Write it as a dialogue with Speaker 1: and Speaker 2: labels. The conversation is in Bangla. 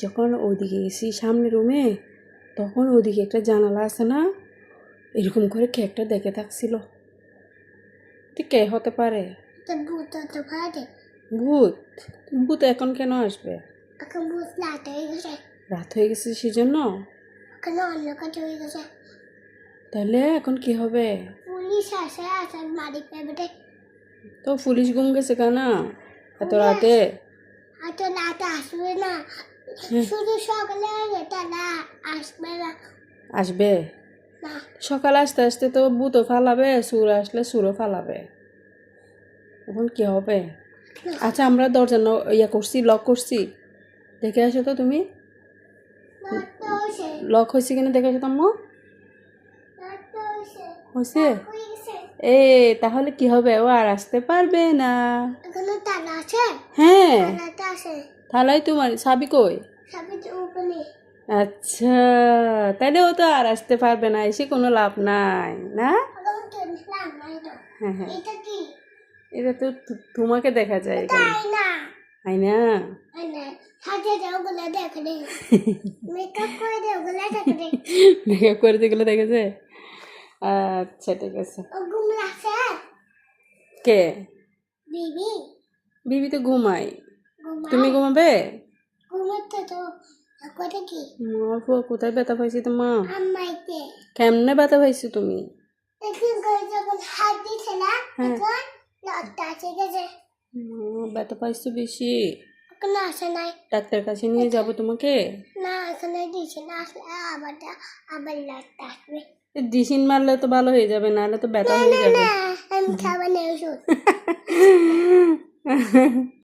Speaker 1: যখন ওদিকে গেছি সামনে রুমে, তখন ওদিকে একটা জানালা আছে না, এরকম করে কে একটা দেখে থাকছিল। ঠিক কে হতে পারে?
Speaker 2: ভূত হতে পারে।
Speaker 1: ভূত? ভূত এখন কেন আসবে?
Speaker 2: এখন ভূত রাত হয়ে গেছে।
Speaker 1: রাত হয়ে গেছে সেজন্য?
Speaker 2: এখন অন্ধকার হয়ে গেছে।
Speaker 1: তাহলে এখন কি হবে?
Speaker 2: পুলিশ আসে আসার বাড়ি পেবে।
Speaker 1: তো পুলিশ ঘুম গেছে কেন এত রাতে?
Speaker 2: এত রাতে আসবে না, শুধু সকালে তারা আসবে না।
Speaker 1: আসবে
Speaker 2: না,
Speaker 1: সকালে আসতে আসতে তো ভূতও ফালাবে, সুর আসলে সুরও ফালাবে। এখন কি হবে? আচ্ছা, আমরা দরজা করছি, লক করছি, দেখে আসো তো তুমি। লক হয়েছে কিনা দেখে আসো তো আম্মু। হয়েছে? এ তাহলে কি হবে? ও আর আসতে পারবে না।
Speaker 2: এখানে তালা আছে।
Speaker 1: হ্যাঁ,
Speaker 2: তালাটা আছে।
Speaker 1: তাহলে তোমার চাবি কই?
Speaker 2: সবই উপরে।
Speaker 1: আচ্ছা, তাইলে ও তো আর আসতে পারবে না, এসে কোনো লাভ নাই না। হ্যাঁ হ্যাঁ,
Speaker 2: এটা কি?
Speaker 1: এটা তো তোমাকে দেখা যায় এখানে।
Speaker 2: তাই না,
Speaker 1: আয়না।
Speaker 2: সাথে ওগুলো দেখে রে, মেকআপ করে দে ওগুলো দেখে রে।
Speaker 1: মেকআপ করে যেগুলো দেখেছে। আচ্ছা ঠিক আছে।
Speaker 2: ও ঘুম লাগছে।
Speaker 1: কে?
Speaker 2: বিবি।
Speaker 1: বিবি তো ঘুমাই, তুমি ঘুমাবে?
Speaker 2: ঘুমাতে তো করে কি?
Speaker 1: কোথায় ব্যথা পাইছি তোমার?
Speaker 2: আম্মাইতে।
Speaker 1: কেমনে ব্যথা পাইছো তুমি?
Speaker 2: একদিন করে যখন হাত দিছে না, তখন লটটা ঠিক আছে।
Speaker 1: ব্যথা পাইছো বেশি?
Speaker 2: এখন আসে নাই।
Speaker 1: ডাক্তার কাছে নিয়ে যাব তোমাকে?
Speaker 2: না, এখানে দিছে না, আসলে আবার লটটা আসবে।
Speaker 1: ডিসিন মারলে তো ভালো হয়ে যাবে, নাহলে তো ব্যথা হয়ে যাবে।
Speaker 2: না, আমি খাবার নেই ওষুধ।